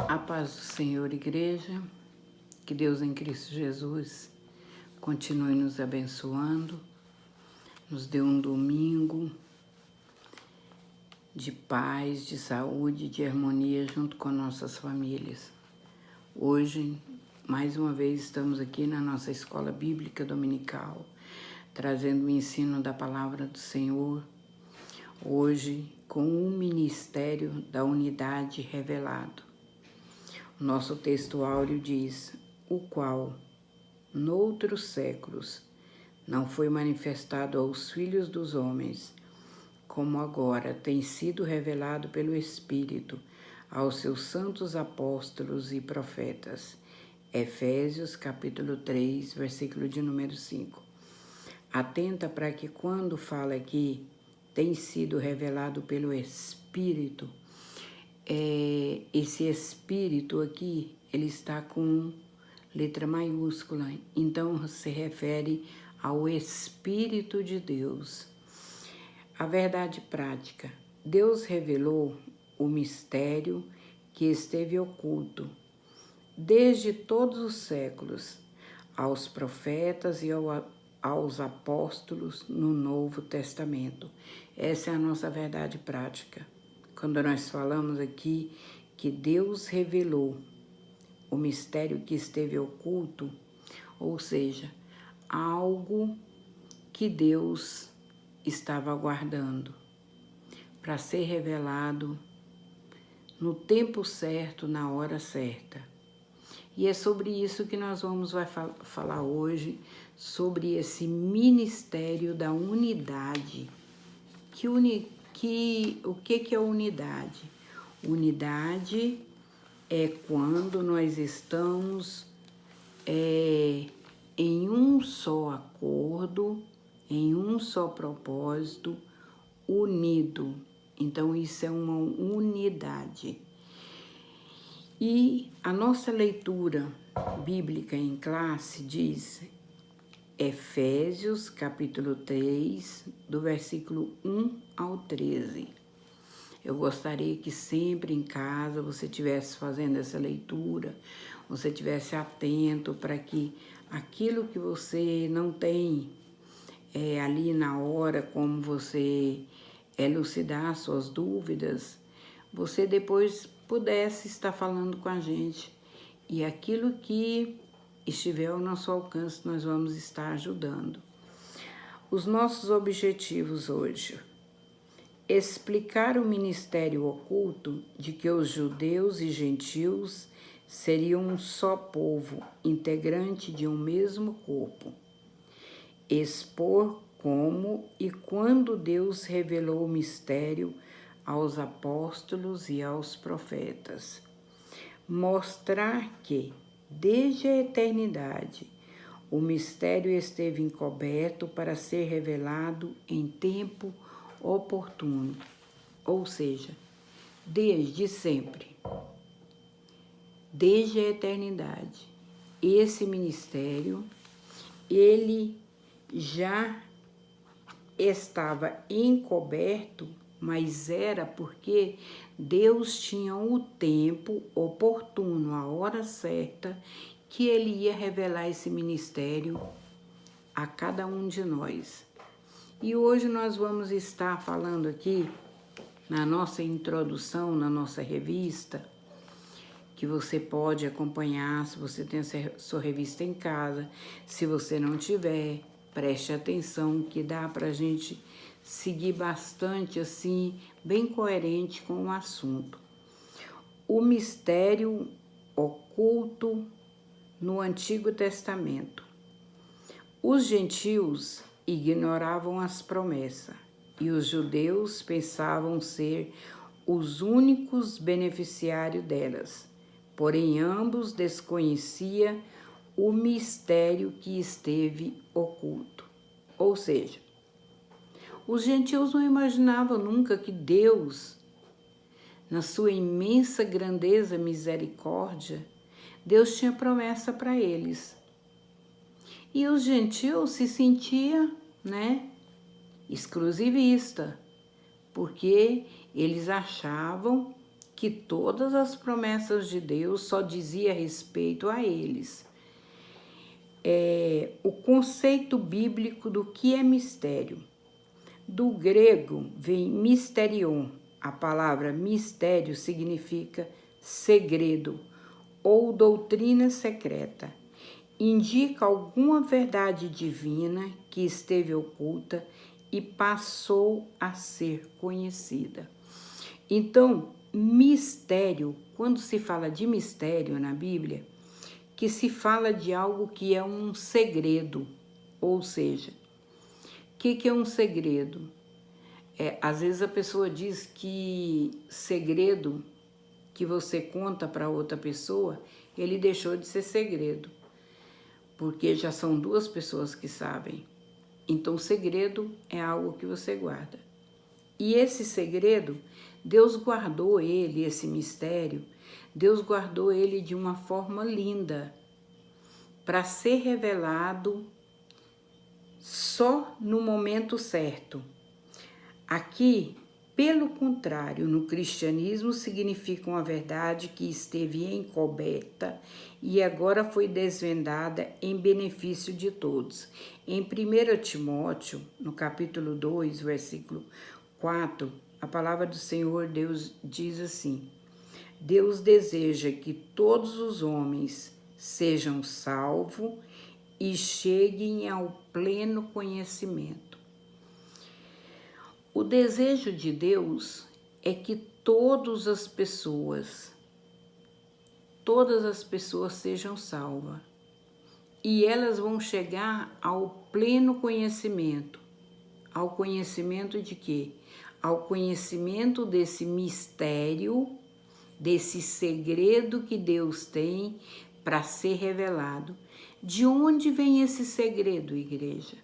A paz do Senhor, igreja, que Deus em Cristo Jesus continue nos abençoando, nos dê um domingo de paz, de saúde, de harmonia junto com nossas famílias. Hoje, mais uma vez, estamos aqui na nossa escola bíblica dominical, trazendo o ensino da palavra do Senhor, hoje com o ministério da unidade revelado. Nosso texto áureo diz: o qual, noutros séculos, não foi manifestado aos filhos dos homens, como agora tem sido revelado pelo Espírito aos seus santos apóstolos e profetas. Efésios capítulo 3, versículo de número 5. Atenta para que quando fala aqui, tem sido revelado pelo Espírito, esse Espírito aqui, ele está com letra maiúscula, então se refere ao Espírito de Deus. A verdade prática: Deus revelou o mistério que esteve oculto desde todos os séculos aos profetas e aos apóstolos no Novo Testamento. Essa é a nossa verdade prática. Quando nós falamos aqui que Deus revelou o mistério que esteve oculto, ou seja, algo que Deus estava aguardando para ser revelado no tempo certo, na hora certa. E é sobre isso que nós vamos falar hoje, sobre esse ministério da unidade. O que é unidade? Unidade é quando nós estamos em um só acordo, em um só propósito, unido. Então, isso é uma unidade. E a nossa leitura bíblica em classe diz Efésios capítulo 3, do versículo 1 ao 13. Eu gostaria que sempre em casa você estivesse fazendo essa leitura, você estivesse atento para que aquilo que você não tem ali na hora, como você elucidar suas dúvidas, você depois pudesse estar falando com a gente. E aquilo que estiver ao nosso alcance, nós vamos estar ajudando. Os nossos objetivos hoje: explicar o ministério oculto de que os judeus e gentios seriam um só povo, integrante de um mesmo corpo. Expor como e quando Deus revelou o mistério aos apóstolos e aos profetas. Mostrar que, desde a eternidade, o mistério esteve encoberto para ser revelado em tempo oportuno, ou seja, desde sempre, desde a eternidade. Esse ministério, ele já estava encoberto, mas era porque Deus tinha o tempo oportuno, a hora certa, que ele ia revelar esse ministério a cada um de nós. E hoje nós vamos estar falando aqui, na nossa introdução, na nossa revista, que você pode acompanhar se você tem a sua revista em casa. Se você não tiver, preste atenção, que dá para a gente seguir bastante assim, bem coerente com o assunto. O mistério oculto no Antigo Testamento. Os gentios ignoravam as promessas e os judeus pensavam ser os únicos beneficiários delas, porém ambos desconheciam o mistério que esteve oculto. Ou seja, os gentios não imaginavam nunca que Deus, na sua imensa grandeza e misericórdia, Deus tinha promessa para eles. E os gentios se sentiam, exclusivista, porque eles achavam que todas as promessas de Deus só dizia respeito a eles. O conceito bíblico do que é mistério. Do grego vem mysterion. A palavra mistério significa segredo ou doutrina secreta. Indica alguma verdade divina que esteve oculta e passou a ser conhecida. Então, mistério, quando se fala de mistério na Bíblia, que se fala de algo que é um segredo, ou seja, o que é um segredo? Às vezes a pessoa diz que segredo que você conta para outra pessoa, ele deixou de ser segredo, porque já são duas pessoas que sabem. Então, segredo é algo que você guarda. E esse segredo, Deus guardou ele, esse mistério, Deus guardou ele de uma forma linda, para ser revelado só no momento certo. Aqui, pelo contrário, no cristianismo significa uma verdade que esteve encoberta e agora foi desvendada em benefício de todos. Em 1 Timóteo, no capítulo 2, versículo 4, a palavra do Senhor Deus diz assim: Deus deseja que todos os homens sejam salvos e cheguem ao pleno conhecimento. O desejo de Deus é que todas as pessoas sejam salvas. E elas vão chegar ao pleno conhecimento. Ao conhecimento de quê? Ao conhecimento desse mistério, desse segredo que Deus tem para ser revelado. De onde vem esse segredo, igreja?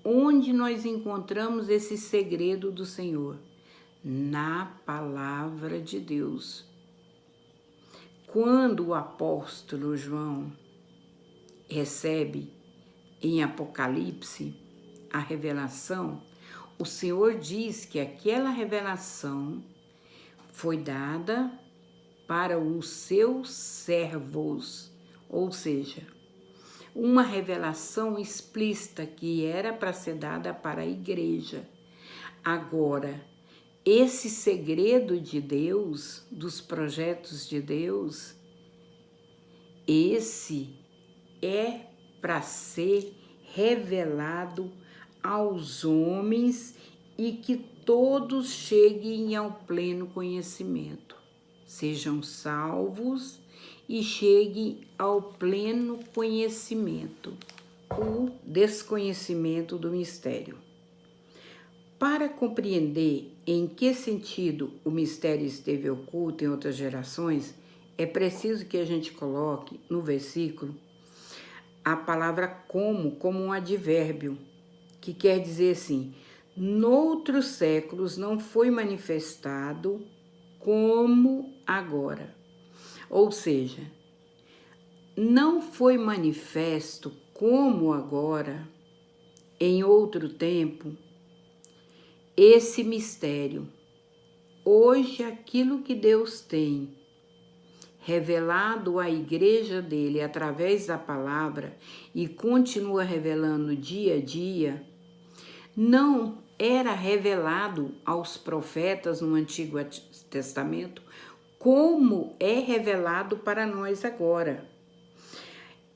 Onde nós encontramos esse segredo do Senhor? Na palavra de Deus. Quando o apóstolo João recebe em Apocalipse a revelação, o Senhor diz que aquela revelação foi dada para os seus servos, ou seja, uma revelação explícita que era para ser dada para a igreja. Agora, esse segredo de Deus, dos projetos de Deus, esse é para ser revelado aos homens e que todos cheguem ao pleno conhecimento, sejam salvos e cheguem ao pleno conhecimento, o desconhecimento do mistério. Para compreender em que sentido o mistério esteve oculto em outras gerações, é preciso que a gente coloque no versículo a palavra como um advérbio, que quer dizer assim: noutros séculos não foi manifestado como agora. Ou seja, não foi manifesto como agora, em outro tempo, esse mistério. Hoje, aquilo que Deus tem revelado à igreja dele através da palavra e continua revelando dia a dia, não era revelado aos profetas no Antigo Testamento como é revelado para nós agora.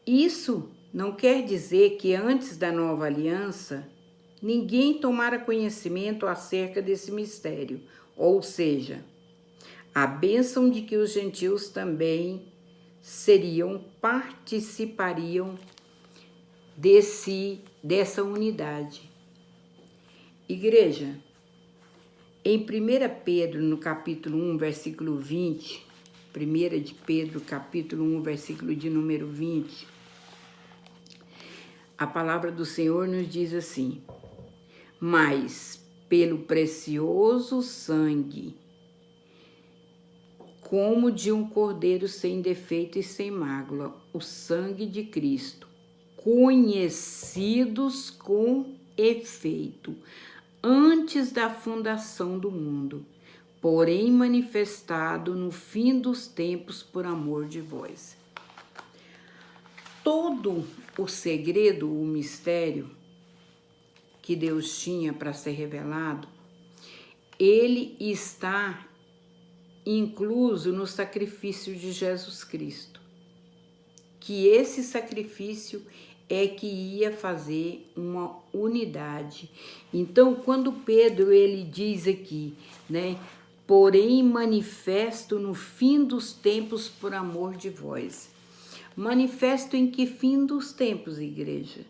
Isso não quer dizer que antes da nova aliança ninguém tomara conhecimento acerca desse mistério, ou seja, a bênção de que os gentios também participariam dessa unidade. Igreja, em 1 Pedro, no capítulo 1, versículo 20, 1 de Pedro, capítulo 1, versículo de número 20, a palavra do Senhor nos diz assim: mas pelo precioso sangue, como de um cordeiro sem defeito e sem mácula, o sangue de Cristo, conhecidos com efeito antes da fundação do mundo, porém manifestado no fim dos tempos por amor de vós. Todo o segredo, o mistério que Deus tinha para ser revelado, ele está incluso no sacrifício de Jesus Cristo. Que esse sacrifício é que ia fazer uma unidade. Então, quando Pedro ele diz aqui, né, porém manifesto no fim dos tempos por amor de vós. Manifesto em que fim dos tempos, igreja?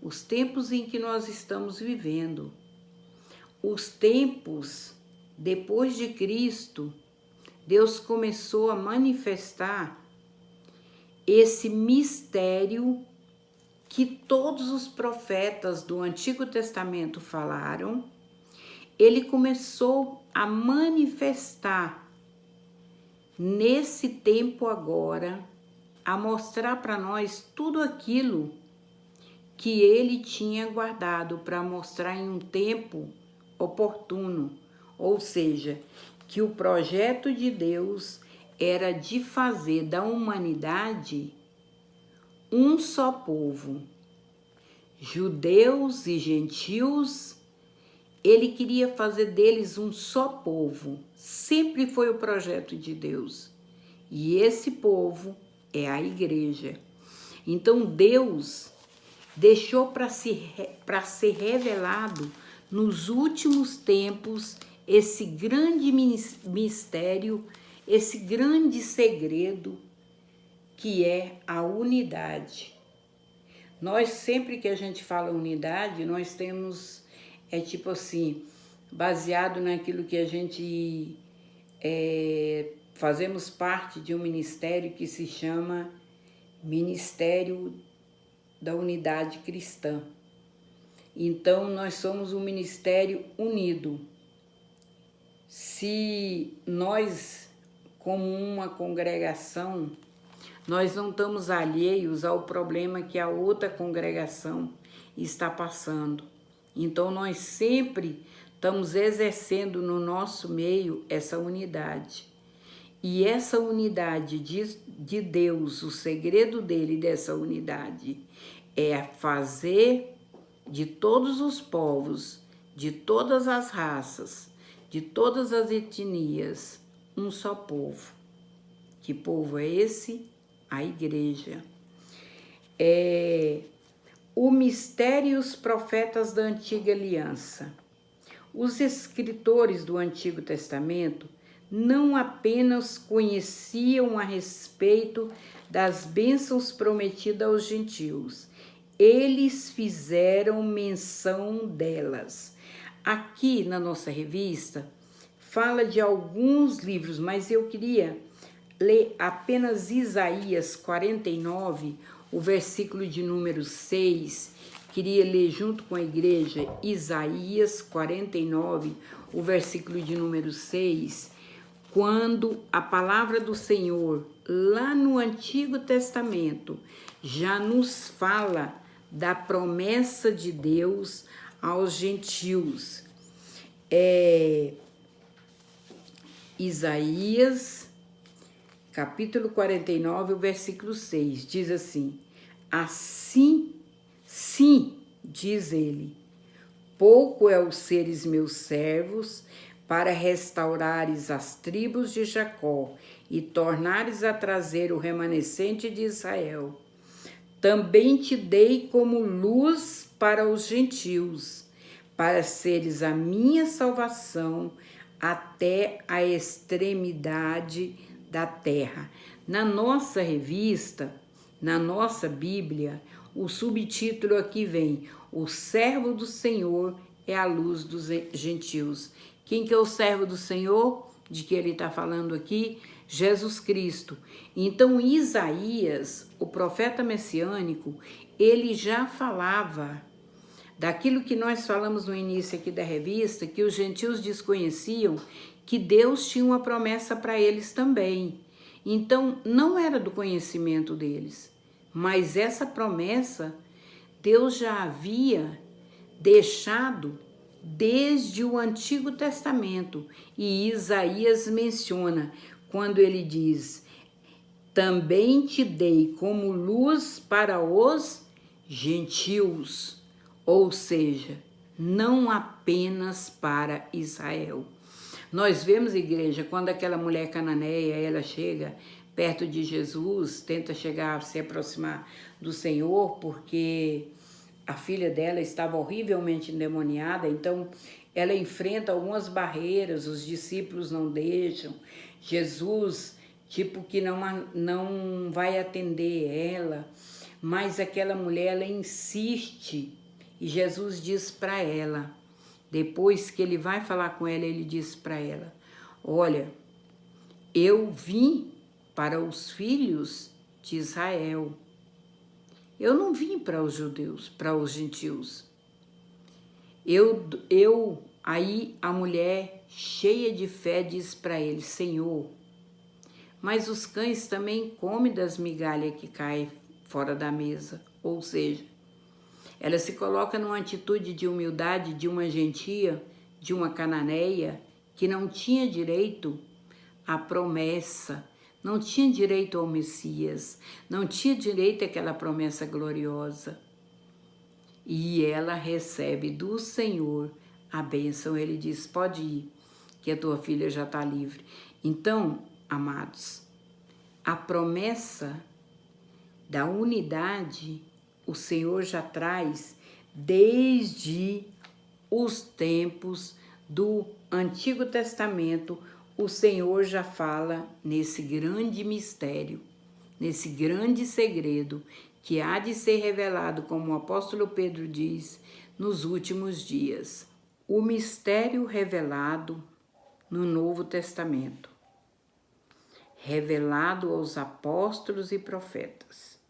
Os tempos em que nós estamos vivendo. Os tempos depois de Cristo, Deus começou a manifestar esse mistério que todos os profetas do Antigo Testamento falaram. Ele começou a manifestar nesse tempo agora, a mostrar para nós tudo aquilo que ele tinha guardado para mostrar em um tempo oportuno, ou seja, que o projeto de Deus era de fazer da humanidade um só povo, judeus e gentios. Ele queria fazer deles um só povo, sempre foi o projeto de Deus, e esse povo é a igreja. Então Deus deixou para ser revelado nos últimos tempos esse grande mistério, esse grande segredo que é a unidade. Nós, sempre que a gente fala unidade, nós temos, tipo assim, baseado naquilo que a gente fazemos parte de um ministério que se chama Ministério da Unidade Cristã. Então, nós somos um ministério unido. Se nós, como uma congregação, nós não estamos alheios ao problema que a outra congregação está passando. Então, nós sempre estamos exercendo no nosso meio essa unidade. E essa unidade de Deus, o segredo dele dessa unidade, é fazer de todos os povos, de todas as raças, de todas as etnias, um só povo. Que povo é esse? A igreja. O mistério e os profetas da antiga aliança. Os escritores do Antigo Testamento não apenas conheciam a respeito das bênçãos prometidas aos gentios, eles fizeram menção delas. Aqui na nossa revista fala de alguns livros, mas eu queria ler apenas Isaías 49, o versículo de número 6. Queria ler junto com a igreja Isaías 49, o versículo de número 6, quando a palavra do Senhor, lá no Antigo Testamento, já nos fala da promessa de Deus aos gentios. Isaías, capítulo 49, o versículo 6, diz assim: assim, sim, diz ele, pouco é os seres meus servos, para restaurares as tribos de Jacó e tornares a trazer o remanescente de Israel. Também te dei como luz para os gentios, para seres a minha salvação até a extremidade da terra. Na nossa revista, na nossa Bíblia, o subtítulo aqui vem: o servo do Senhor é a luz dos gentios. Quem que é o servo do Senhor? De que ele está falando aqui? Jesus Cristo. Então, Isaías, o profeta messiânico, ele já falava daquilo que nós falamos no início aqui da revista, que os gentios desconheciam, que Deus tinha uma promessa para eles também. Então, não era do conhecimento deles, mas essa promessa Deus já havia deixado desde o Antigo Testamento. E Isaías menciona quando ele diz: também te dei como luz para os gentios, ou seja, não apenas para Israel. Nós vemos, igreja, quando aquela mulher cananeia, ela chega perto de Jesus, tenta chegar, se aproximar do Senhor, porque a filha dela estava horrivelmente endemoniada, então ela enfrenta algumas barreiras, os discípulos não deixam, Jesus, tipo que não vai atender ela, mas aquela mulher, ela insiste, e Jesus diz para ela, depois que ele vai falar com ela, ele diz para ela: olha, eu vim para os filhos de Israel. Eu não vim para os judeus, para os gentios. Aí a mulher, cheia de fé, diz para ele: Senhor, mas os cães também comem das migalhas que caem fora da mesa. Ou seja, ela se coloca numa atitude de humildade de uma gentia, de uma cananeia, que não tinha direito à promessa, não tinha direito ao Messias, não tinha direito àquela promessa gloriosa. E ela recebe do Senhor a bênção. Ele diz: pode ir, que a tua filha já está livre. Então, amados, a promessa da unidade o Senhor já traz desde os tempos do Antigo Testamento. O Senhor já fala nesse grande mistério, nesse grande segredo que há de ser revelado, como o apóstolo Pedro diz, nos últimos dias. O mistério revelado no Novo Testamento, revelado aos apóstolos e profetas.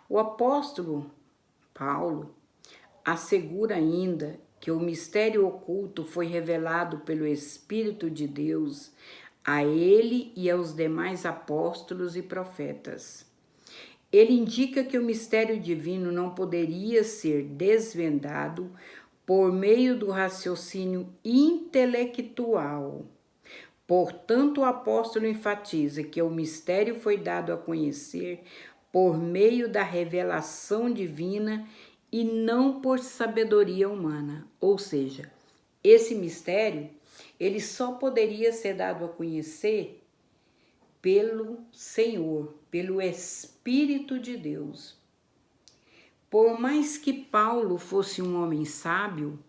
O apóstolo Paulo assegura ainda que o mistério oculto foi revelado pelo Espírito de Deus a ele e aos demais apóstolos e profetas. Ele indica que o mistério divino não poderia ser desvendado por meio do raciocínio intelectual. Portanto, o apóstolo enfatiza que o mistério foi dado a conhecer por meio da revelação divina e não por sabedoria humana. Ou seja, esse mistério, ele só poderia ser dado a conhecer pelo Senhor, pelo Espírito de Deus. Por mais que Paulo fosse um homem sábio,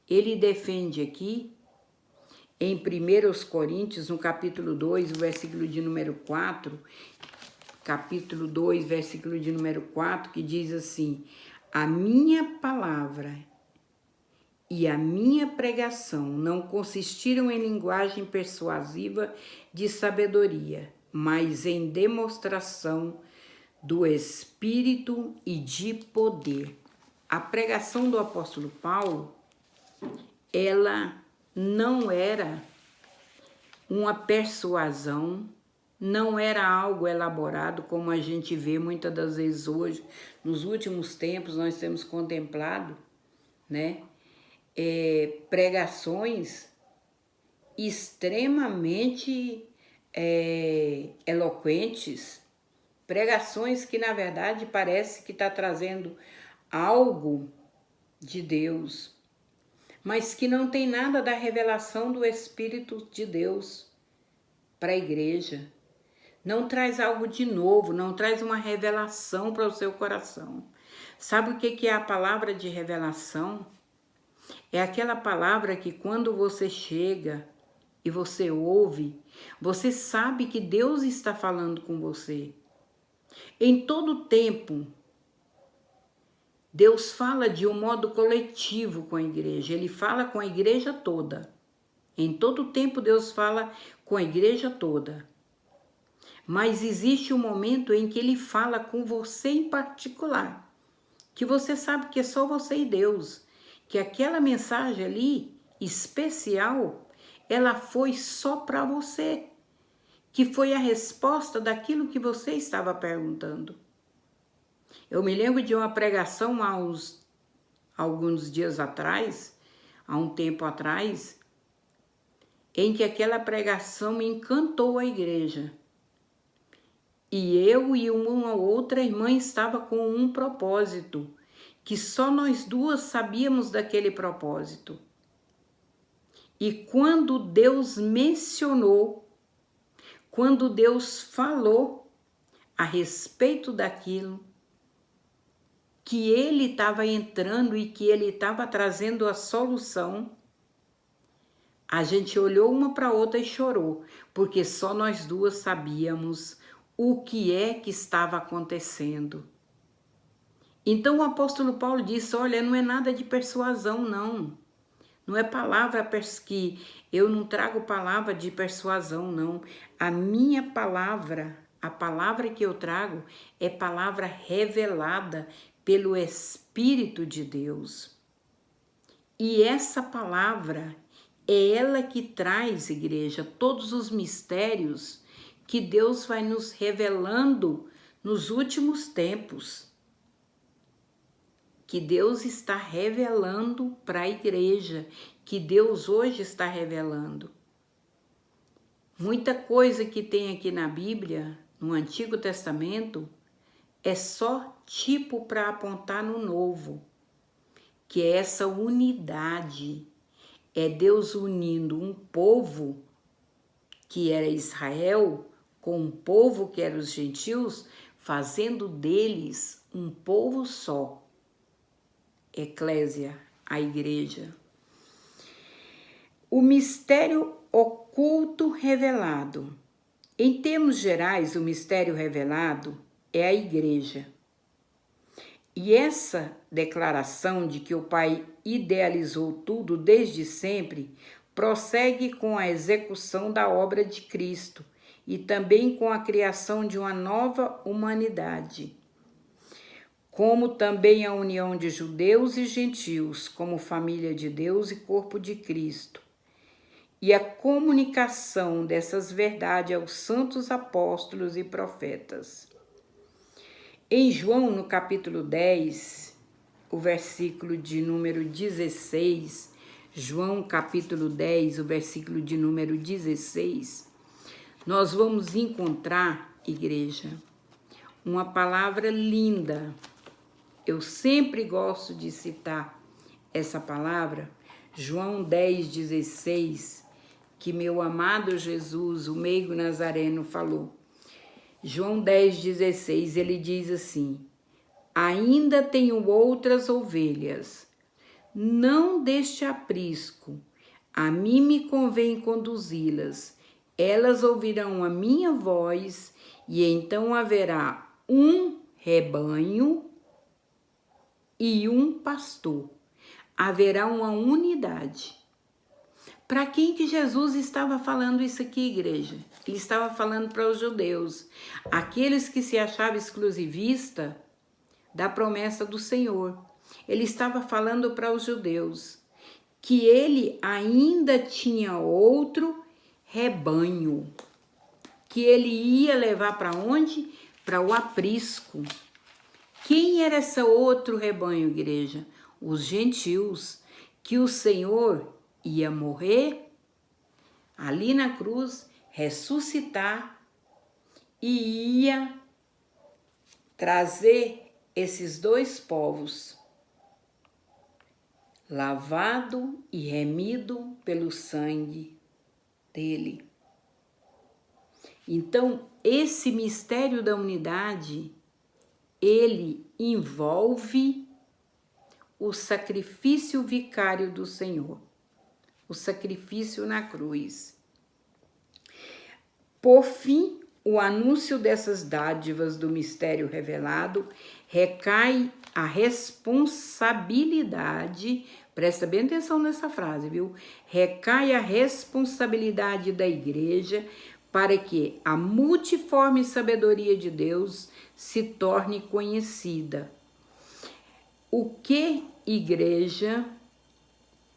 ele defende aqui, em 1 Coríntios, no capítulo 2, o versículo de número 4, capítulo 2, versículo de número 4, que diz assim: a minha palavra e a minha pregação não consistiram em linguagem persuasiva de sabedoria, mas em demonstração do Espírito e de poder. A pregação do apóstolo Paulo, ela não era uma persuasão, não era algo elaborado como a gente vê muitas das vezes hoje. Nos últimos tempos nós temos contemplado, né, pregações extremamente eloquentes, pregações que na verdade parece que está trazendo algo de Deus, mas que não tem nada da revelação do Espírito de Deus para a igreja. Não traz algo de novo, não traz uma revelação para o seu coração. Sabe o que é a palavra de revelação? É aquela palavra que quando você chega e você ouve, você sabe que Deus está falando com você. Em todo tempo, Deus fala de um modo coletivo com a igreja. Ele fala com a igreja toda. Em todo tempo, Deus fala com a igreja toda. Mas existe um momento em que Ele fala com você em particular, que você sabe que é só você e Deus, que aquela mensagem ali, especial, ela foi só para você, que foi a resposta daquilo que você estava perguntando. Eu me lembro de uma pregação alguns dias atrás, há um tempo atrás, em que aquela pregação me encantou a igreja. E eu e uma outra irmã estava com um propósito, que só nós duas sabíamos daquele propósito. E quando Deus mencionou, quando Deus falou a respeito daquilo, que Ele estava entrando e que Ele estava trazendo a solução, a gente olhou uma para a outra e chorou, porque só nós duas sabíamos o que é que estava acontecendo. Então o apóstolo Paulo disse, olha, não é nada de persuasão, não. Não é palavra que eu não trago palavra de persuasão, não. A minha palavra, a palavra que eu trago é palavra revelada pelo Espírito de Deus. E essa palavra é ela que traz, igreja, todos os mistérios que Deus vai nos revelando nos últimos tempos. Que Deus está revelando para a igreja, que Deus hoje está revelando. Muita coisa que tem aqui na Bíblia, no Antigo Testamento, é só tipo para apontar no Novo, que é essa unidade, é Deus unindo um povo, que era Israel, com um povo que era os gentios, fazendo deles um povo só. Eclésia, a igreja. O mistério oculto revelado. Em termos gerais, o mistério revelado é a igreja. E essa declaração de que o Pai idealizou tudo desde sempre prossegue com a execução da obra de Cristo e também com a criação de uma nova humanidade, como também a união de judeus e gentios como família de Deus e corpo de Cristo, e a comunicação dessas verdades aos santos apóstolos e profetas. Em João, no capítulo 10, o versículo de número 16, João capítulo 10, o versículo de número 16, nós vamos encontrar, igreja, uma palavra linda. Eu sempre gosto de citar essa palavra, João 10, 16, que meu amado Jesus, o meigo nazareno, falou. João 10, 16, ele diz assim, ainda tenho outras ovelhas, não deste aprisco, a mim me convém conduzi-las, elas ouvirão a minha voz, e então haverá um rebanho e um pastor. Haverá uma unidade. Para quem que Jesus estava falando isso aqui, igreja? Ele estava falando para os judeus, aqueles que se achavam exclusivistas da promessa do Senhor. Ele estava falando para os judeus que ele ainda tinha outro rebanho, que ele ia levar para onde? Para o aprisco. Quem era esse outro rebanho, igreja? Os gentios, que o Senhor ia morrer ali na cruz, ressuscitar e ia trazer esses dois povos, lavado e remido pelo sangue dele. Então, esse mistério da unidade, ele envolve o sacrifício vicário do Senhor, o sacrifício na cruz. Por fim, o anúncio dessas dádivas do mistério revelado recai a responsabilidade, presta bem atenção nessa frase, viu? Recai a responsabilidade da igreja para que a multiforme sabedoria de Deus se torne conhecida. O que, igreja,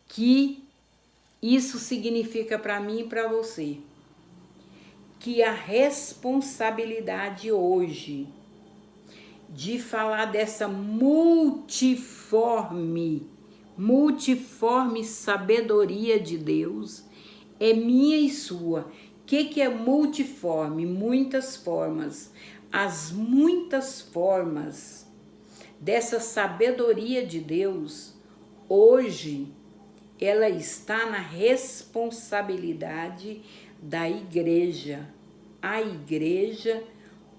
que isso significa para mim e para você? Que a responsabilidade hoje de falar dessa multiforme multiforme sabedoria de Deus é minha e sua. O que é multiforme? Muitas formas. As muitas formas dessa sabedoria de Deus, hoje, ela está na responsabilidade da igreja. A igreja,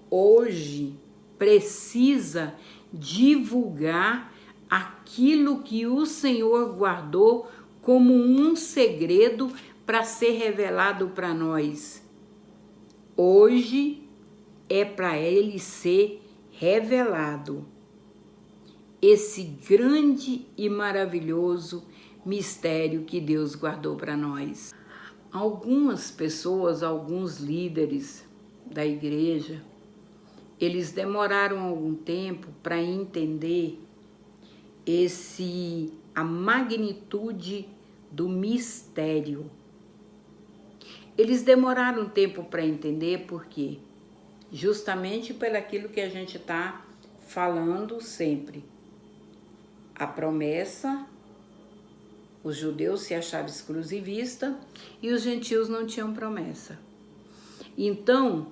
hoje, precisa divulgar aquilo que o Senhor guardou como um segredo para ser revelado para nós. Hoje é para ele ser revelado esse grande e maravilhoso mistério que Deus guardou para nós. Algumas pessoas, alguns líderes da igreja, eles demoraram algum tempo para entender a magnitude do mistério. Eles demoraram um tempo para entender por quê? Justamente pelaquilo que a gente está falando sempre. A promessa, os judeus se achavam exclusivistas e os gentios não tinham promessa. Então,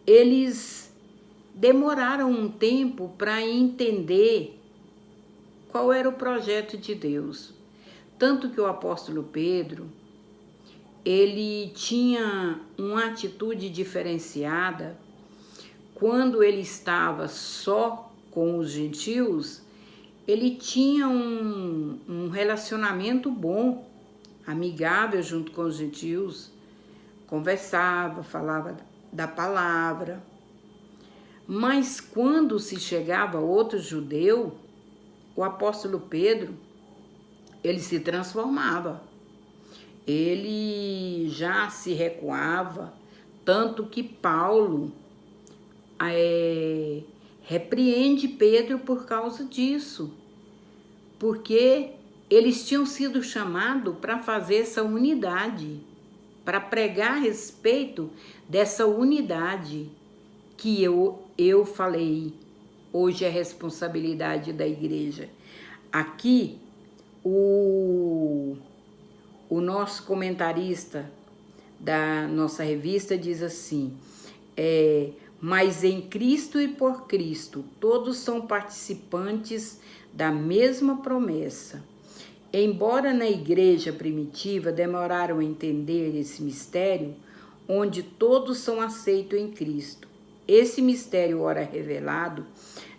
eles demoraram um tempo para entender qual era o projeto de Deus. Tanto que o apóstolo Pedro, ele tinha uma atitude diferenciada quando ele estava só com os gentios. Ele tinha um relacionamento bom, amigável junto com os gentios, conversava, falava da palavra. Mas quando se chegava outro judeu, o apóstolo Pedro, ele se transformava. Ele já se recuava, tanto que Paulo repreende Pedro por causa disso, porque eles tinham sido chamados para fazer essa unidade, para pregar a respeito dessa unidade que eu falei. Hoje é responsabilidade da igreja. Aqui, o nosso comentarista da nossa revista diz assim, mas em Cristo e por Cristo, todos são participantes da mesma promessa. Embora na igreja primitiva demoraram a entender esse mistério, onde todos são aceitos em Cristo. Esse mistério, ora revelado,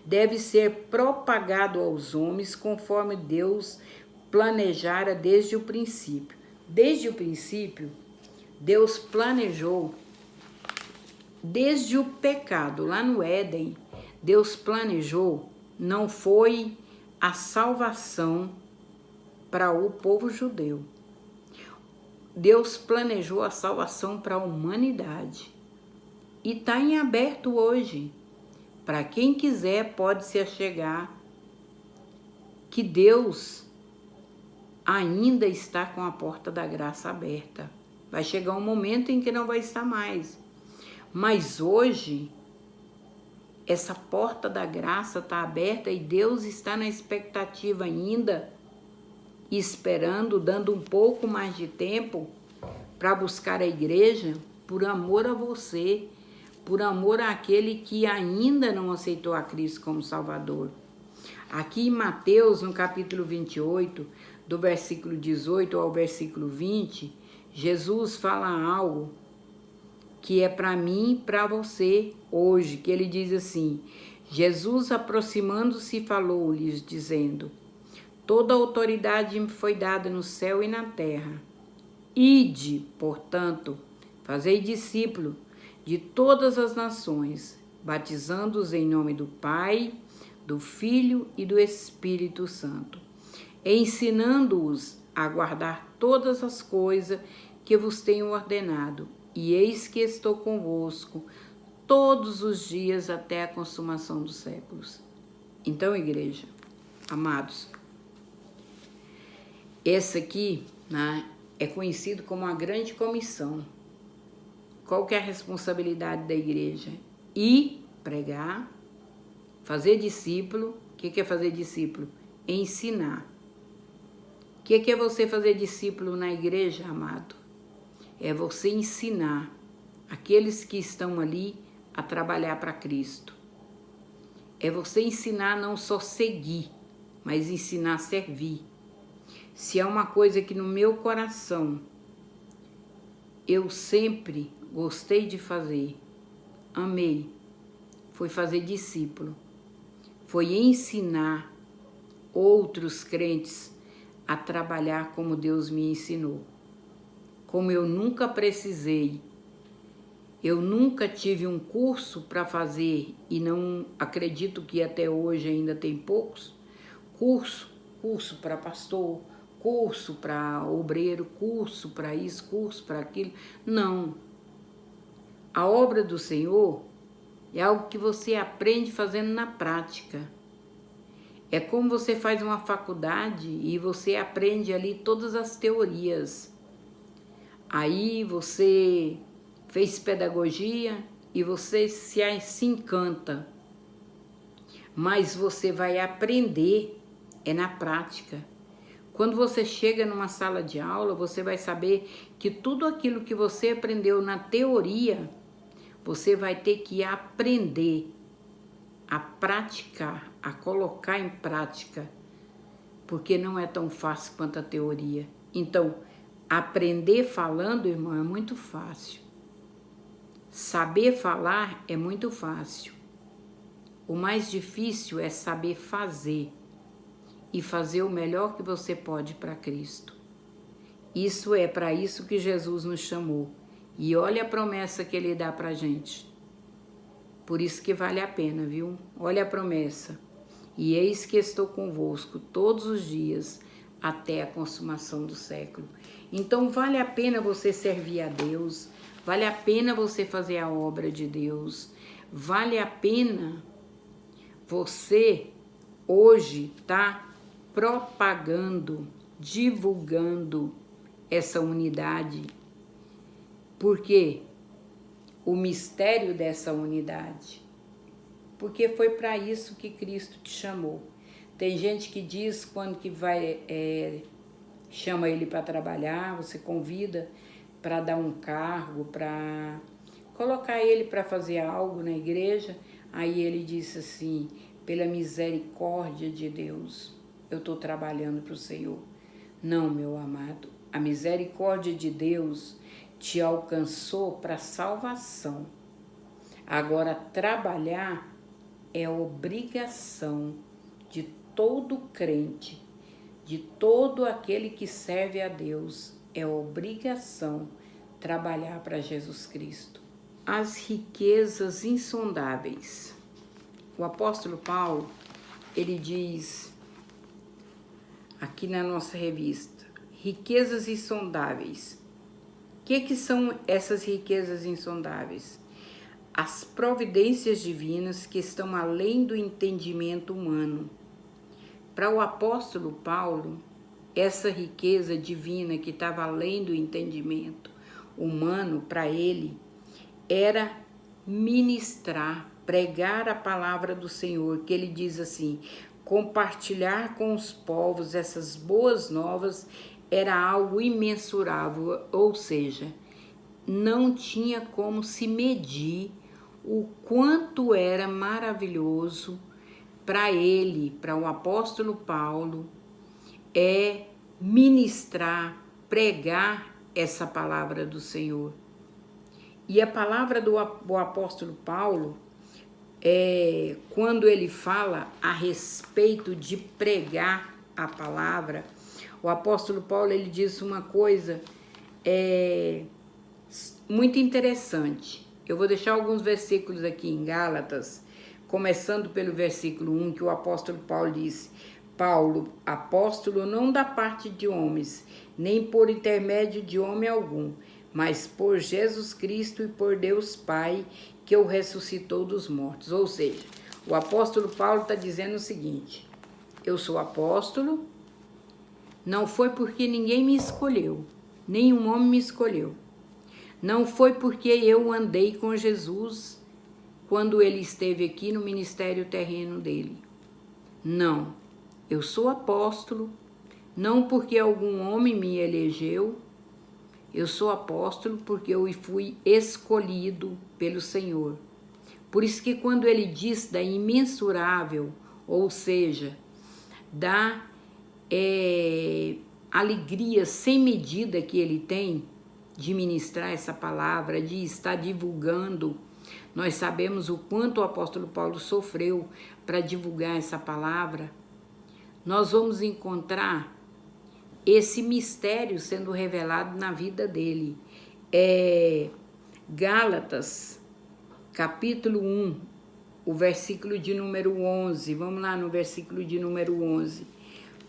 deve ser propagado aos homens conforme Deus planejara desde o princípio. Desde o princípio, Deus planejou, desde o pecado, lá no Éden, Deus planejou, não foi a salvação para o povo judeu. Deus planejou a salvação para a humanidade. E está em aberto hoje. Para quem quiser pode se achegar, que Deus ainda está com a porta da graça aberta. Vai chegar um momento em que não vai estar mais. Mas hoje, essa porta da graça está aberta e Deus está na expectativa ainda, esperando, dando um pouco mais de tempo para buscar a igreja, por amor a você, por amor àquele que ainda não aceitou a Cristo como Salvador. Aqui em Mateus, no capítulo 28, do versículo 18 ao versículo 20, Jesus fala algo que é para mim e para você hoje, que ele diz assim, Jesus aproximando-se falou-lhes, dizendo, toda a autoridade me foi dada no céu e na terra. Ide, portanto, fazei discípulo de todas as nações, batizando-os em nome do Pai, do Filho e do Espírito Santo, ensinando-os a guardar todas as coisas que vos tenho ordenado, e eis que estou convosco todos os dias até a consumação dos séculos. Então, igreja, amados, essa aqui, né, é conhecido como a grande comissão. Qual que é a responsabilidade da igreja? Ir pregar, fazer discípulo. O que é fazer discípulo? ensinar. O que é você fazer discípulo na igreja, amado? É você ensinar aqueles que estão ali a trabalhar para Cristo. É você ensinar não só seguir, mas ensinar a servir. Se é uma coisa que no meu coração eu sempre gostei de fazer, amei, foi fazer discípulo, foi ensinar outros crentes a trabalhar como Deus me ensinou. Como eu nunca precisei, eu nunca tive um curso para fazer, e não acredito que até hoje ainda tem poucos, curso para pastor, curso para obreiro, curso para isso, curso para aquilo. Não. A obra do Senhor é algo que você aprende fazendo na prática. É como você faz uma faculdade e você aprende ali todas as teorias. Aí você fez pedagogia e você se encanta. Mas você vai aprender é na prática. Quando você chega numa sala de aula, você vai saber que tudo aquilo que você aprendeu na teoria, você vai ter que aprender a praticar, a colocar em prática, porque não é tão fácil quanto a teoria. Então, aprender falando, irmão, é muito fácil. Saber falar é muito fácil. O mais difícil é saber fazer e fazer o melhor que você pode para Cristo. Isso é para isso que Jesus nos chamou. E olha a promessa que Ele dá para a gente. Por isso que vale a pena, viu? Olha a promessa. E eis que estou convosco todos os dias até a consumação do século. Então vale a pena você servir a Deus, vale a pena você fazer a obra de Deus, vale a pena você hoje tá propagando, divulgando essa unidade. Por quê? O mistério dessa unidade. Porque foi para isso que Cristo te chamou. Tem gente que diz quando que vai, chama ele para trabalhar, você convida para dar um cargo, para colocar ele para fazer algo na igreja. Aí ele disse assim, pela misericórdia de Deus, eu estou trabalhando para o Senhor. Não, meu amado, a misericórdia de Deus te alcançou para salvação. Agora, trabalhar é obrigação de todo crente, de todo aquele que serve a Deus. É obrigação trabalhar para Jesus Cristo. As riquezas insondáveis. O apóstolo Paulo, ele diz aqui na nossa revista, riquezas insondáveis. O que são essas riquezas insondáveis? As providências divinas que estão além do entendimento humano. Para o apóstolo Paulo, essa riqueza divina que estava além do entendimento humano, para ele, era ministrar, pregar a palavra do Senhor, que ele diz assim, compartilhar com os povos essas boas novas era algo imensurável, ou seja, não tinha como se medir o quanto era maravilhoso para ele, para o apóstolo Paulo, ministrar, pregar essa palavra do Senhor. E a palavra do apóstolo Paulo, quando ele fala a respeito de pregar a palavra, o apóstolo Paulo ele diz uma coisa muito interessante. Eu vou deixar alguns versículos aqui em Gálatas, começando pelo versículo 1, que o apóstolo Paulo disse, Paulo, apóstolo não da parte de homens, nem por intermédio de homem algum, mas por Jesus Cristo e por Deus Pai, que o ressuscitou dos mortos. Ou seja, o apóstolo Paulo está dizendo o seguinte, eu sou apóstolo, não foi porque ninguém me escolheu, nenhum homem me escolheu. Não foi porque eu andei com Jesus quando ele esteve aqui no ministério terreno dele. Não, Eu sou apóstolo, não porque algum homem me elegeu, eu sou apóstolo porque eu fui escolhido pelo Senhor. Por isso que quando ele diz da imensurável, ou seja, da alegria sem medida que ele tem de ministrar essa palavra, de estar divulgando, nós sabemos o quanto o apóstolo Paulo sofreu para divulgar essa palavra. Nós vamos encontrar esse mistério sendo revelado na vida dele. Gálatas, capítulo 1, o versículo de número 11. Vamos lá no versículo de número 11.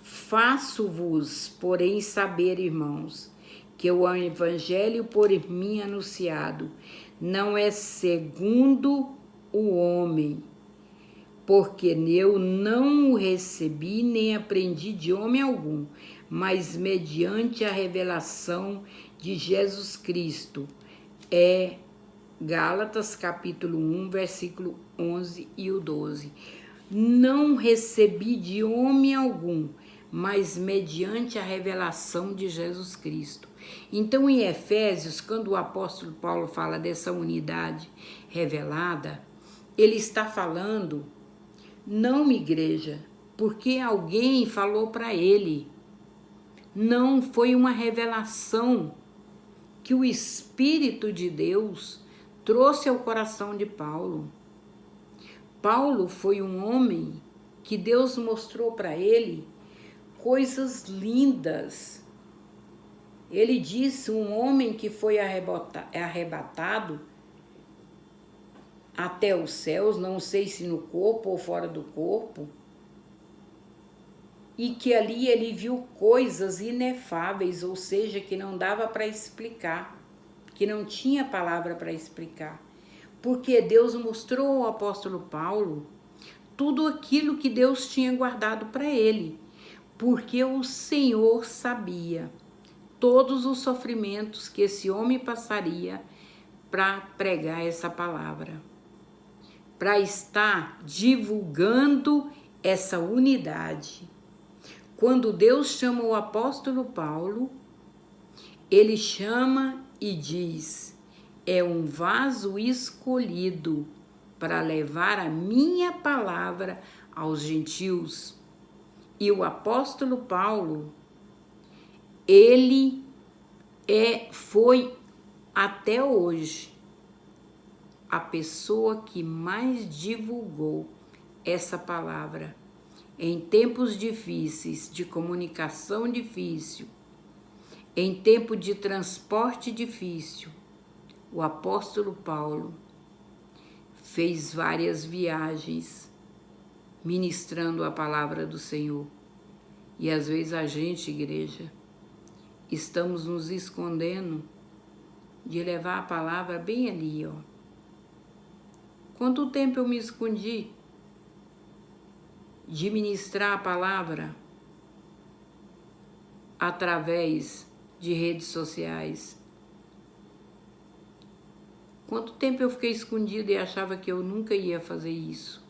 Faço-vos, porém, saber, irmãos, que o evangelho por mim anunciado não é segundo o homem, porque eu não o recebi nem aprendi de homem algum, mas mediante a revelação de Jesus Cristo. Gálatas capítulo 1, versículo 11 e o 12. Não recebi de homem algum, mas mediante a revelação de Jesus Cristo. Então, em Efésios, quando o apóstolo Paulo fala dessa unidade revelada, ele está falando, não, igreja, porque alguém falou para ele. Não, foi uma revelação que o Espírito de Deus trouxe ao coração de Paulo. Paulo foi um homem que Deus mostrou para ele coisas lindas. Ele disse, um homem que foi arrebatado até os céus, não sei se no corpo ou fora do corpo, e que ali ele viu coisas inefáveis, ou seja, que não dava para explicar, que não tinha palavra para explicar, porque Deus mostrou ao apóstolo Paulo tudo aquilo que Deus tinha guardado para ele, porque o Senhor sabia todos os sofrimentos que esse homem passaria para pregar essa palavra, para estar divulgando essa unidade. Quando Deus chama o apóstolo Paulo, ele chama e diz, é um vaso escolhido para levar a minha palavra aos gentios. E o apóstolo Paulo, ele foi até hoje a pessoa que mais divulgou essa palavra em tempos difíceis, de comunicação difícil, em tempo de transporte difícil. O apóstolo Paulo fez várias viagens ministrando a palavra do Senhor. E às vezes a gente, igreja, estamos nos escondendo de levar a palavra bem ali, ó. Quanto tempo eu me escondi de ministrar a palavra através de redes sociais? Quanto tempo eu fiquei escondida e achava que eu nunca ia fazer isso?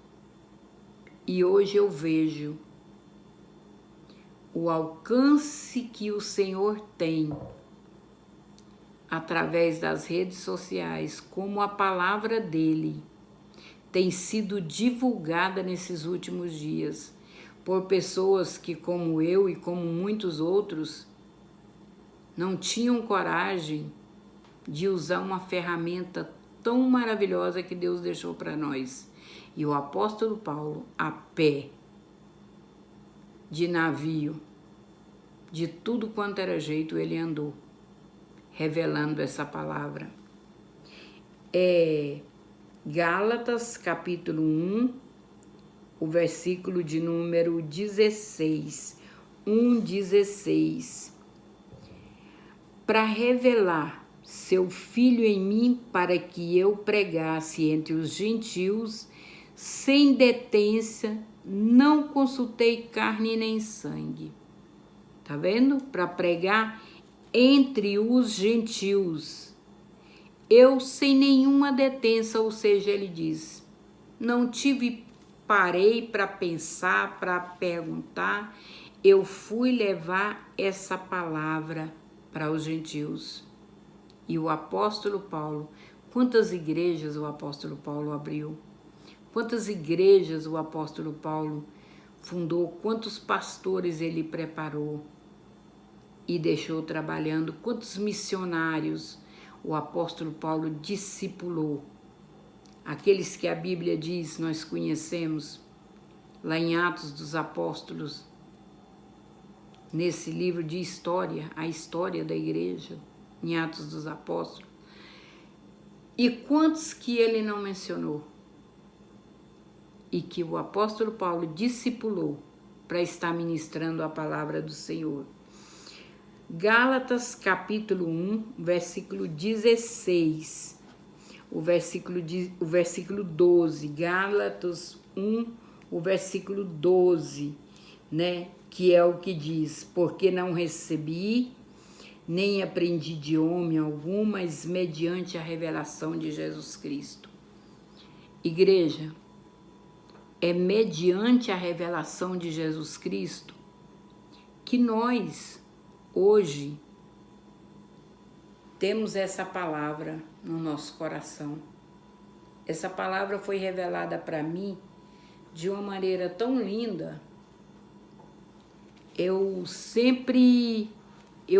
E hoje eu vejo o alcance que o Senhor tem através das redes sociais, como a palavra dele tem sido divulgada nesses últimos dias por pessoas que, como eu e como muitos outros, não tinham coragem de usar uma ferramenta tão maravilhosa que Deus deixou para nós. E o apóstolo Paulo, a pé, de navio, de tudo quanto era jeito, ele andou, revelando essa palavra. Gálatas, capítulo 1, o versículo de número 16. 1:16. Para revelar seu Filho em mim, para que eu pregasse entre os gentios, sem detência, não consultei carne nem sangue. Tá vendo? Para pregar entre os gentios. Eu sem nenhuma detença, ou seja, ele diz, não tive parei para pensar, para perguntar, eu fui levar essa palavra para os gentios. E o apóstolo Paulo, quantas igrejas o apóstolo Paulo abriu? Quantas igrejas o apóstolo Paulo fundou? Quantos pastores ele preparou e deixou trabalhando? Quantos missionários o apóstolo Paulo discipulou? Aqueles que a Bíblia diz, nós conhecemos, lá em Atos dos Apóstolos, nesse livro de história, a história da igreja, em Atos dos Apóstolos. E quantos que ele não mencionou? E que o apóstolo Paulo discipulou para estar ministrando a palavra do Senhor. Gálatas capítulo 1, versículo 16, o versículo 12, Gálatas 1, o versículo 12, né? Que é o que diz, porque não recebi, nem aprendi de homem algum, mas mediante a revelação de Jesus Cristo. Igreja, é mediante a revelação de Jesus Cristo que nós, hoje, temos essa palavra no nosso coração. Essa palavra foi revelada para mim de uma maneira tão linda. Eu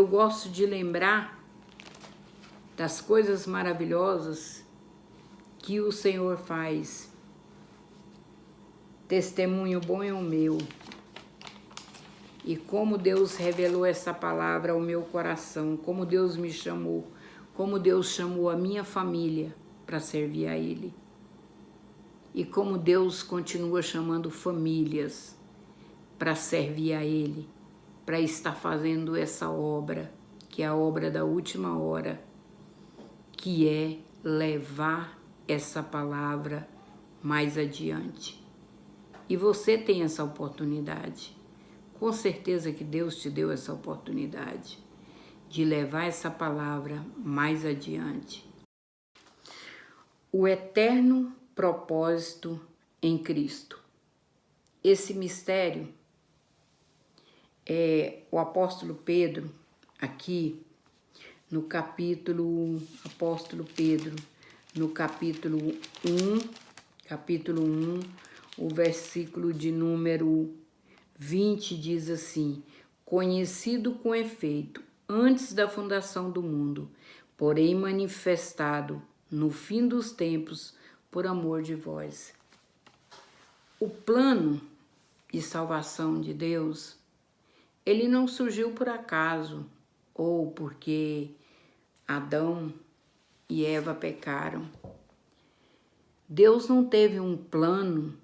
gosto de lembrar das coisas maravilhosas que o Senhor faz. Testemunho bom é o meu. E como Deus revelou essa palavra ao meu coração, como Deus me chamou, como Deus chamou a minha família para servir a Ele. E como Deus continua chamando famílias para servir a Ele, para estar fazendo essa obra, que é a obra da última hora, que é levar essa palavra mais adiante. E você tem essa oportunidade. Com certeza que Deus te deu essa oportunidade de levar essa palavra mais adiante. O eterno propósito em Cristo. Esse mistério, o apóstolo Pedro, aqui no capítulo 1, o versículo de número 20 diz assim: conhecido com efeito antes da fundação do mundo, porém manifestado no fim dos tempos por amor de vós. O plano de salvação de Deus, ele não surgiu por acaso ou porque Adão e Eva pecaram. Deus não teve um plano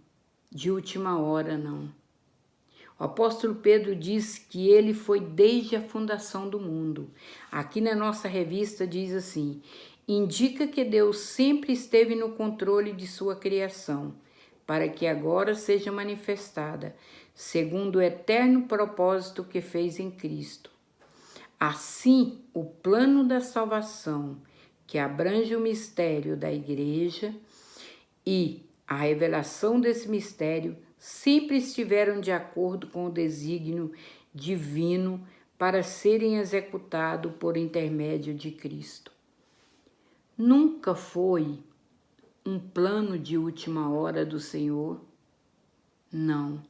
de última hora, não. O apóstolo Pedro diz que ele foi desde a fundação do mundo. Aqui na nossa revista diz assim: indica que Deus sempre esteve no controle de sua criação, para que agora seja manifestada, segundo o eterno propósito que fez em Cristo. Assim, o plano da salvação, que abrange o mistério da igreja e a revelação desse mistério, sempre estiveram de acordo com o desígnio divino para serem executados por intermédio de Cristo. Nunca foi um plano de última hora do Senhor, não.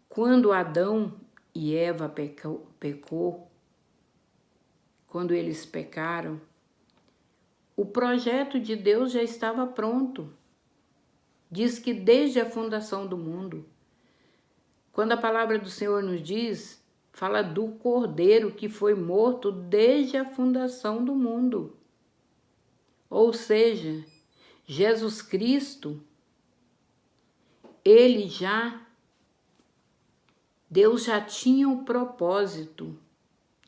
Quando Adão e Eva pecou, quando eles pecaram, o projeto de Deus já estava pronto. Diz que desde a fundação do mundo. Quando a palavra do Senhor nos diz, fala do Cordeiro que foi morto desde a fundação do mundo. Ou seja, Jesus Cristo, Deus já tinha o propósito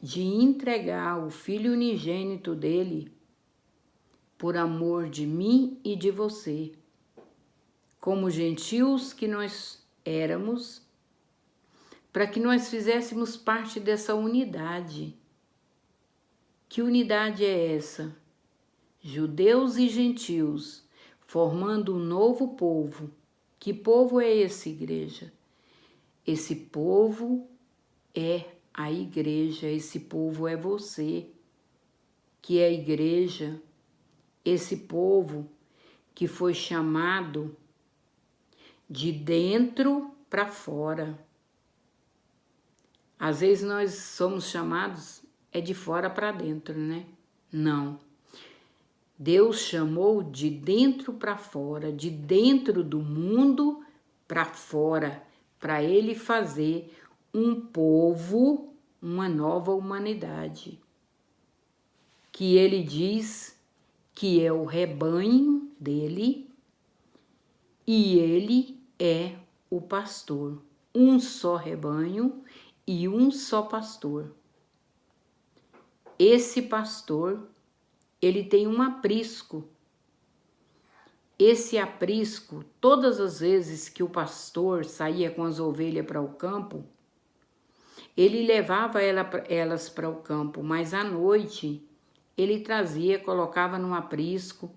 de entregar o Filho unigênito dele por amor de mim e de você. Como gentios que nós éramos, para que nós fizéssemos parte dessa unidade. Que unidade é essa? Judeus e gentios, formando um novo povo, Que povo é esse, igreja? Esse povo é a igreja, esse povo é você, que é a igreja, esse povo que foi chamado de dentro para fora. Às vezes nós somos chamados de fora para dentro, né? Não. Deus chamou de dentro para fora, de dentro do mundo para fora, para Ele fazer um povo, uma nova humanidade, que Ele diz que é o rebanho dele e Ele é o pastor, um só rebanho e um só pastor. Esse pastor, ele tem um aprisco. Esse aprisco, todas as vezes que o pastor saía com as ovelhas para o campo, ele levava elas para o campo, mas à noite ele trazia, colocava num aprisco,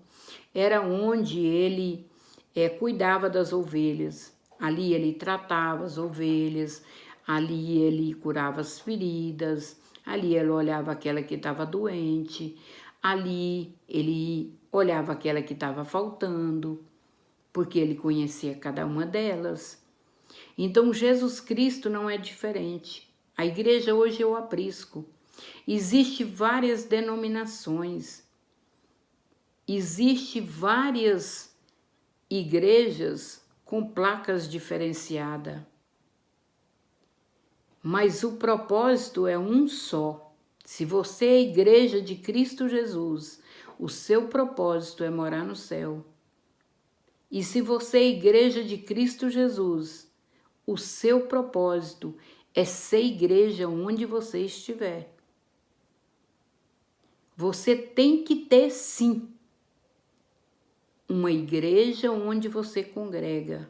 era onde ele cuidava das ovelhas. Ali ele tratava as ovelhas, ali ele curava as feridas, ali ele olhava aquela que estava doente, ali ele olhava aquela que estava faltando, porque ele conhecia cada uma delas. Então Jesus Cristo não é diferente. A igreja hoje é o aprisco. Existem várias denominações, existem várias igrejas com placas diferenciadas, mas o propósito é um só. Se você é a igreja de Cristo Jesus, o seu propósito é morar no céu. E se você é a igreja de Cristo Jesus, o seu propósito é ser igreja onde você estiver. Você tem que ter, sim, uma igreja onde você congrega,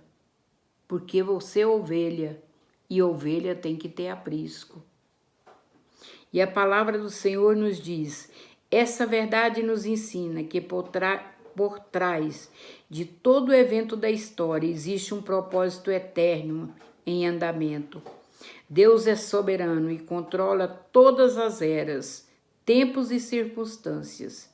porque você é ovelha, e ovelha tem que ter aprisco. E a palavra do Senhor nos diz, essa verdade nos ensina que por trás de todo evento da história existe um propósito eterno em andamento. Deus é soberano e controla todas as eras, tempos e circunstâncias.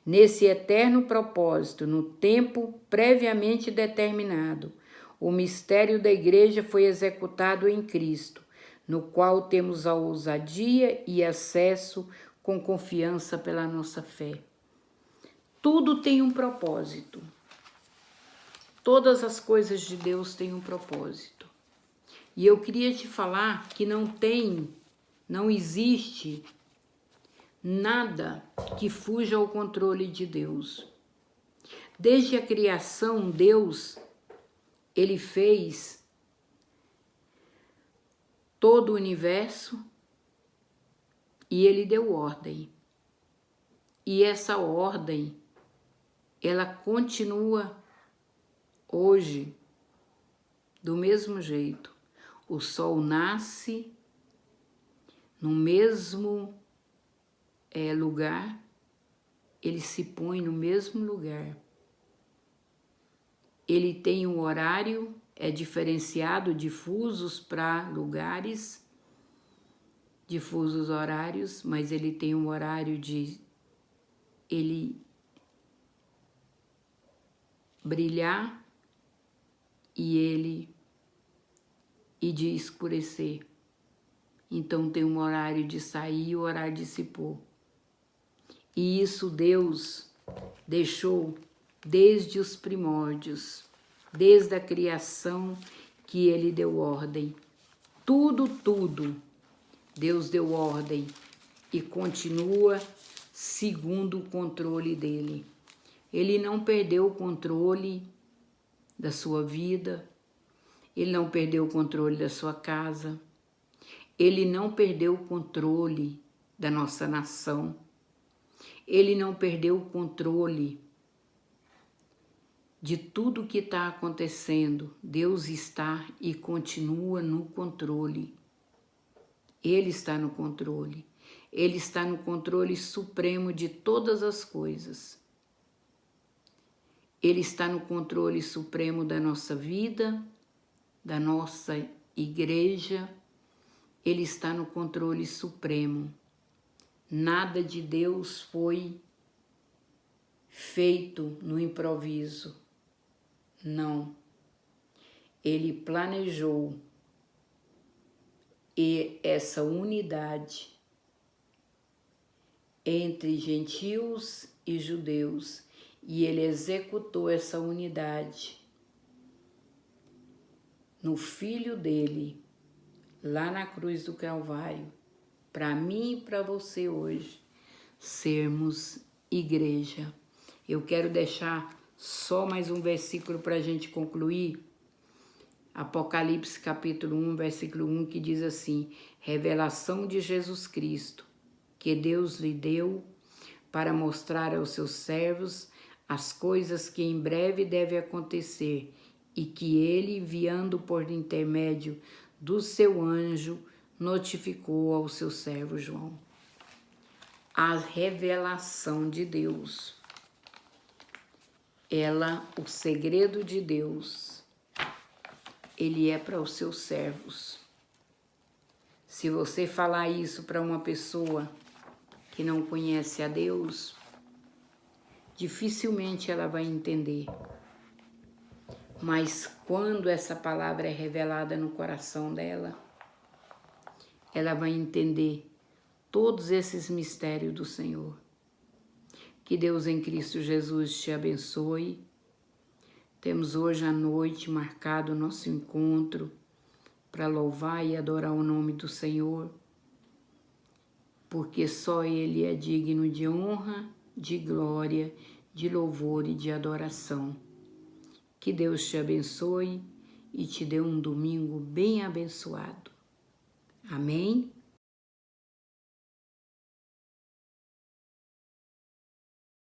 Nesse eterno propósito, no tempo previamente determinado, o mistério da igreja foi executado em Cristo, no qual temos a ousadia e acesso com confiança pela nossa fé. Tudo tem um propósito. Todas as coisas de Deus têm um propósito. E eu queria te falar que não existe nada que fuja ao controle de Deus. Desde a criação, Deus, Ele fez todo o universo e Ele deu ordem. E essa ordem, ela continua hoje do mesmo jeito. O sol nasce no mesmo lugar, ele se põe no mesmo lugar. Ele tem um horário, é diferenciado de fusos para lugares, de fusos horários, mas ele tem um horário de ele brilhar e de escurecer. Então tem um horário de sair e o horário de se pôr. E isso Deus deixou desde os primórdios, desde a criação que Ele deu ordem. Tudo, Deus deu ordem e continua segundo o controle dEle. Ele não perdeu o controle da sua vida, Ele não perdeu o controle da sua casa, Ele não perdeu o controle da nossa nação, Ele não perdeu o controle de tudo que está acontecendo. Deus está e continua no controle. Ele está no controle. Ele está no controle supremo de todas as coisas. Ele está no controle supremo da nossa vida, da nossa igreja. Ele está no controle supremo. Nada de Deus foi feito no improviso. Não. Ele planejou essa unidade entre gentios e judeus, e ele executou essa unidade no Filho dele, lá na cruz do Calvário, para mim e para você hoje, sermos igreja. Eu quero deixar só mais um versículo para a gente concluir. Apocalipse capítulo 1, versículo 1, que diz assim: revelação de Jesus Cristo, que Deus lhe deu para mostrar aos seus servos as coisas que em breve devem acontecer, e que ele, enviando por intermédio do seu anjo, notificou ao seu servo João. A revelação de Deus, o segredo de Deus, ele é para os seus servos. Se você falar isso para uma pessoa que não conhece a Deus, dificilmente ela vai entender. Mas quando essa palavra é revelada no coração dela, ela vai entender todos esses mistérios do Senhor. Que Deus em Cristo Jesus te abençoe. Temos hoje à noite marcado o nosso encontro para louvar e adorar o nome do Senhor, porque só Ele é digno de honra, de glória, de louvor e de adoração. Que Deus te abençoe e te dê um domingo bem abençoado. Amém?